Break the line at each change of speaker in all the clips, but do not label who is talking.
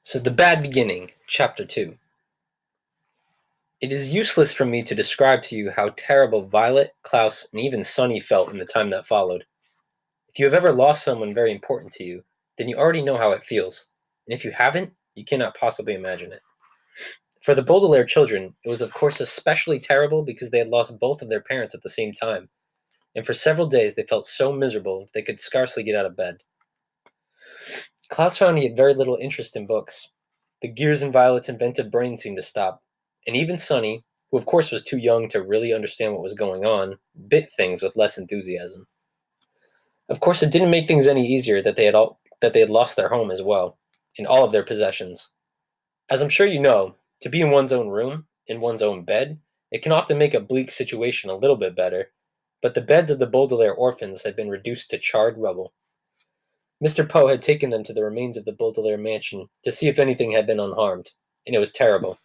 So, The Bad Beginning, Chapter 2. It is useless for me to describe to you how terrible Violet, Klaus, and even Sunny felt in the time that followed. If you have ever lost someone very important to you, then you already know how it feels, and if you haven't, you cannot possibly imagine it. For the Baudelaire children, it was of course especially terrible because they had lost both of their parents at the same time, and for several days they felt so miserable they could scarcely get out of bed. Klaus found he had very little interest in books. The gears in Violet's inventive brain seemed to stop, and even Sunny, who of course was too young to really understand what was going on, bit things with less enthusiasm. Of course, it didn't make things any easier that they had lost their home as well, and all of their possessions. As I'm sure you know, to be in one's own room, in one's own bed, it can often make a bleak situation a little bit better, but the beds of the Baudelaire orphans had been reduced to charred rubble. Mr. Poe had taken them to the remains of the Baudelaire mansion to see if anything had been unharmed, and it was terrible.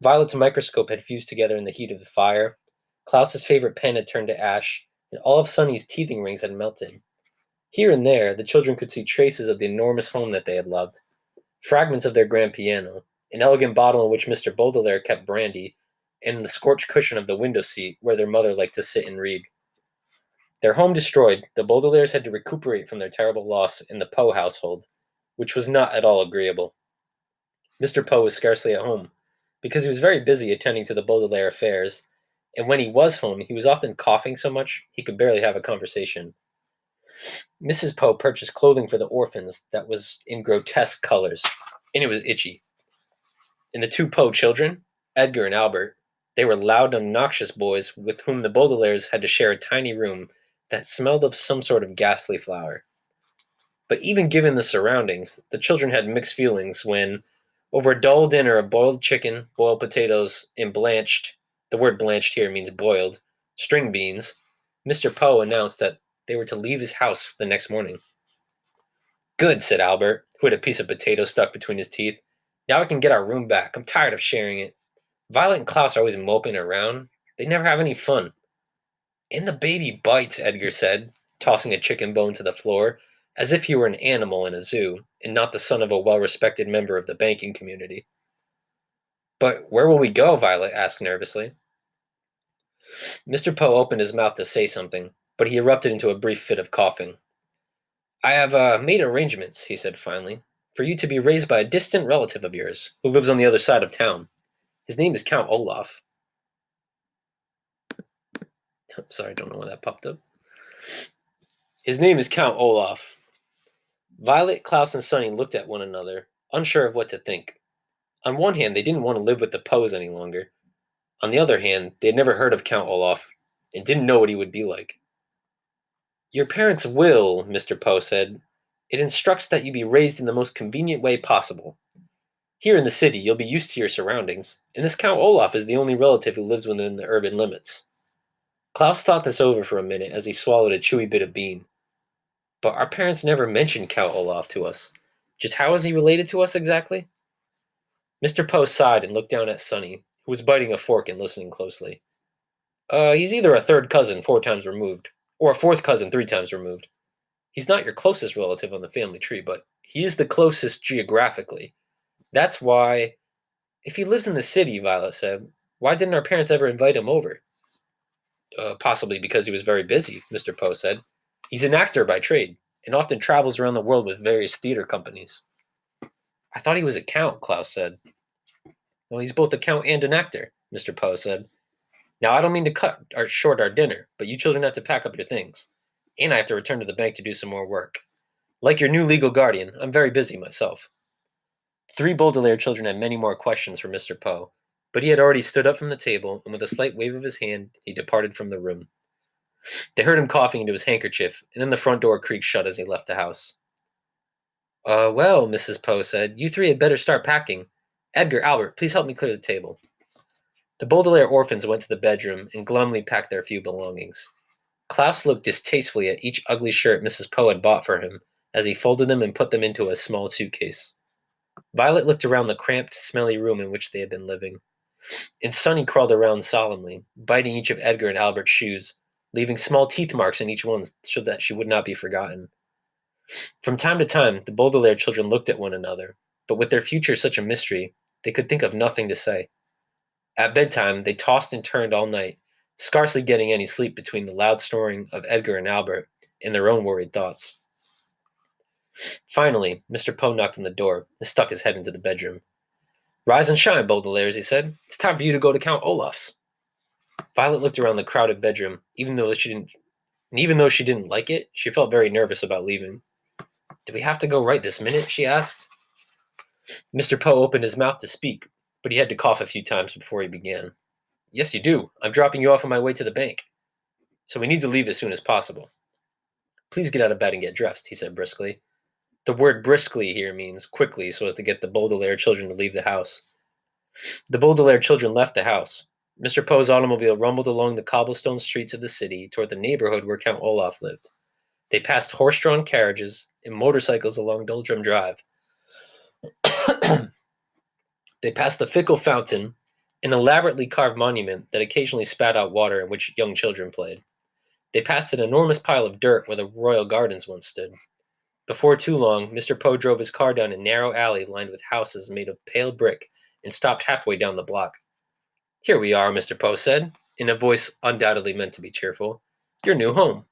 Violet's microscope had fused together in the heat of the fire, Klaus's favorite pen had turned to ash, and all of Sunny's teething rings had melted. Here and there, the children could see traces of the enormous home that they had loved, fragments of their grand piano, an elegant bottle in which Mr. Baudelaire kept brandy, and the scorched cushion of the window seat where their mother liked to sit and read. Their home destroyed, the Baudelaires had to recuperate from their terrible loss in the Poe household, which was not at all agreeable. Mr. Poe was scarcely at home, because he was very busy attending to the Baudelaire affairs, and when he was home he was often coughing so much he could barely have a conversation. Mrs. Poe purchased clothing for the orphans that was in grotesque colors, and it was itchy. And the two Poe children, Edgar and Albert, they were loud, obnoxious boys with whom the Baudelaires had to share a tiny room that smelled of some sort of ghastly flower. But even given the surroundings, the children had mixed feelings when, over a dull dinner of boiled chicken, boiled potatoes, and the word blanched here means boiled, string beans, Mr. Poe announced that they were to leave his house the next morning. Good, said Albert, who had a piece of potato stuck between his teeth. Now I can get our room back. I'm tired of sharing it. Violet and Klaus are always moping around. They never have any fun. And the baby bites, Edgar said, tossing a chicken bone to the floor, as if he were an animal in a zoo, and not the son of a well-respected member of the banking community. But where will we go? Violet asked nervously. Mr. Poe opened his mouth to say something, but he erupted into a brief fit of coughing. I have made arrangements, he said finally, for you to be raised by a distant relative of yours, who lives on the other side of town. His name is Count Olaf. Sorry, I don't know why that popped up. His name is Count Olaf. Violet, Klaus, and Sunny looked at one another, unsure of what to think. On one hand, they didn't want to live with the Poes any longer. On the other hand, they had never heard of Count Olaf, and didn't know what he would be like. Your parents' will, Mr. Poe said. It instructs that you be raised in the most convenient way possible. Here in the city, you'll be used to your surroundings, and this Count Olaf is the only relative who lives within the urban limits. Klaus thought this over for a minute as he swallowed a chewy bit of bean. But our parents never mentioned Count Olaf to us. Just how is he related to us exactly? Mr. Poe sighed and looked down at Sunny, who was biting a fork and listening closely. He's either a third cousin 4 times removed, or a fourth cousin 3 times removed. He's not your closest relative on the family tree, but he is the closest geographically. That's why... If he lives in the city, Violet said, why didn't our parents ever invite him over? Possibly because he was very busy, Mr. Poe said. He's an actor by trade, and often travels around the world with various theater companies. I thought he was a count, Klaus said. Well, he's both a count and an actor, Mr. Poe said. Now, I don't mean to cut short our dinner, but you children have to pack up your things. And I have to return to the bank to do some more work. Like your new legal guardian, I'm very busy myself. The 3 Baudelaire children had many more questions for Mr. Poe, but he had already stood up from the table, and with a slight wave of his hand, he departed from the room. They heard him coughing into his handkerchief, and then the front door creaked shut as he left the house. Well, Mrs. Poe said, you 3 had better start packing. Edgar, Albert, please help me clear the table. The Baudelaire orphans went to the bedroom and glumly packed their few belongings. Klaus looked distastefully at each ugly shirt Mrs. Poe had bought for him as he folded them and put them into a small suitcase. Violet looked around the cramped, smelly room in which they had been living, and Sunny crawled around solemnly, biting each of Edgar and Albert's shoes, leaving small teeth marks in each one so that she would not be forgotten. From time to time, the Baudelaire children looked at one another, but with their future such a mystery, they could think of nothing to say. At bedtime, they tossed and turned all night, scarcely getting any sleep between the loud snoring of Edgar and Albert and their own worried thoughts. Finally, Mr. Poe knocked on the door and stuck his head into the bedroom. "Rise and shine, Baudelaire," he said. "It's time for you to go to Count Olaf's." Violet looked around the crowded bedroom. Even though she didn't like it, she felt very nervous about leaving. "Do we have to go right this minute?" she asked. Mr. Poe opened his mouth to speak, but he had to cough a few times before he began. "Yes, you do. I'm dropping you off on my way to the bank. So we need to leave as soon as possible." "Please get out of bed and get dressed," he said briskly. The word briskly here means quickly, so as to get the Baudelaire children to leave the house. The Baudelaire children left the house. Mr. Poe's automobile rumbled along the cobblestone streets of the city toward the neighborhood where Count Olaf lived. They passed horse-drawn carriages and motorcycles along Doldrum Drive. They passed the Fickle Fountain, an elaborately carved monument that occasionally spat out water in which young children played. They passed an enormous pile of dirt where the Royal Gardens once stood. Before too long, Mr. Poe drove his car down a narrow alley lined with houses made of pale brick and stopped halfway down the block. "Here we are," Mr. Poe said, in a voice undoubtedly meant to be cheerful. "Your new home."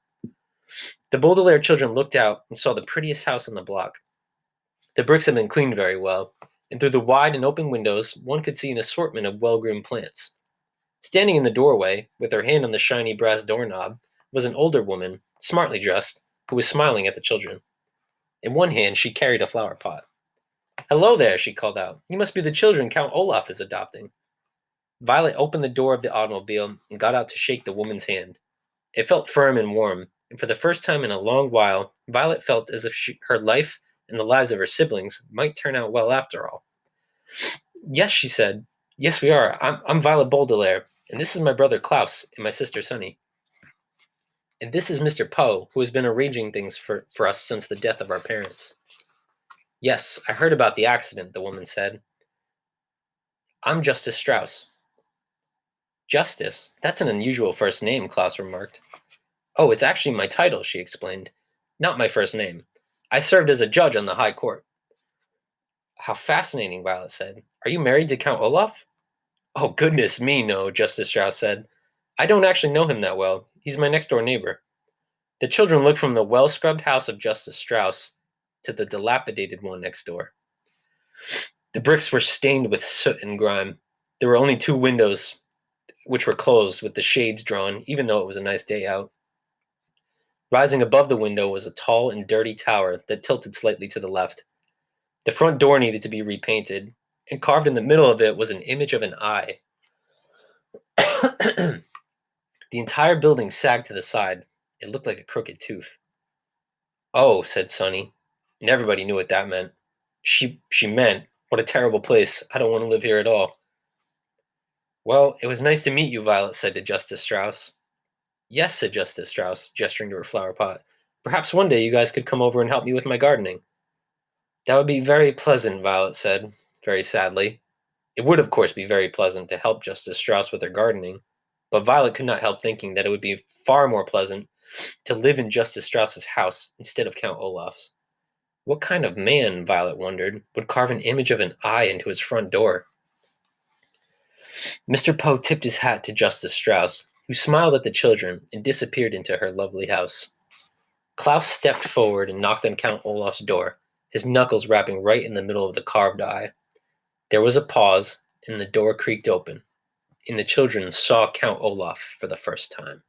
The Baudelaire children looked out and saw the prettiest house on the block. The bricks had been cleaned very well, and through the wide and open windows one could see an assortment of well-groomed plants. Standing in the doorway, with her hand on the shiny brass doorknob, was an older woman, smartly dressed, who was smiling at the children. In one hand she carried a flower pot. "Hello there," she called out. "You must be the children Count Olaf is adopting." Violet opened the door of the automobile and got out to shake the woman's hand. It felt firm and warm, and for the first time in a long while, Violet felt as if her life and the lives of her siblings might turn out well after all. "Yes," she said. "Yes, we are. I'm Violet Baudelaire, and this is my brother Klaus and my sister Sunny. And this is Mr. Poe, who has been arranging things for us since the death of our parents." "Yes, I heard about the accident," the woman said. "I'm Justice Strauss." "Justice? That's an unusual first name," Klaus remarked. "Oh, it's actually my title," she explained. "Not my first name. I served as a judge on the High Court." "How fascinating," Violet said. "Are you married to Count Olaf?" "Oh, goodness me, no," Justice Strauss said. "I don't actually know him that well. He's my next-door neighbor." The children looked from the well-scrubbed house of Justice Strauss to the dilapidated one next door. The bricks were stained with soot and grime. There were only 2 windows, which were closed with the shades drawn, even though it was a nice day out. Rising above the window was a tall and dirty tower that tilted slightly to the left. The front door needed to be repainted, and carved in the middle of it was an image of an eye. The entire building sagged to the side. It looked like a crooked tooth. "Oh," said Sunny, and everybody knew what that meant. She meant, "What a terrible place. I don't want to live here at all." "Well, it was nice to meet you," Violet said to Justice Strauss. "Yes," said Justice Strauss, gesturing to her flower pot. "Perhaps one day you guys could come over and help me with my gardening." "That would be very pleasant," Violet said, very sadly. It would, of course, be very pleasant to help Justice Strauss with her gardening, but Violet could not help thinking that it would be far more pleasant to live in Justice Strauss's house instead of Count Olaf's. What kind of man, Violet wondered, would carve an image of an eye into his front door? Mr. Poe tipped his hat to Justice Strauss, who smiled at the children and disappeared into her lovely house. Klaus stepped forward and knocked on Count Olaf's door, his knuckles rapping right in the middle of the carved eye. There was a pause, and the door creaked open, and the children saw Count Olaf for the first time.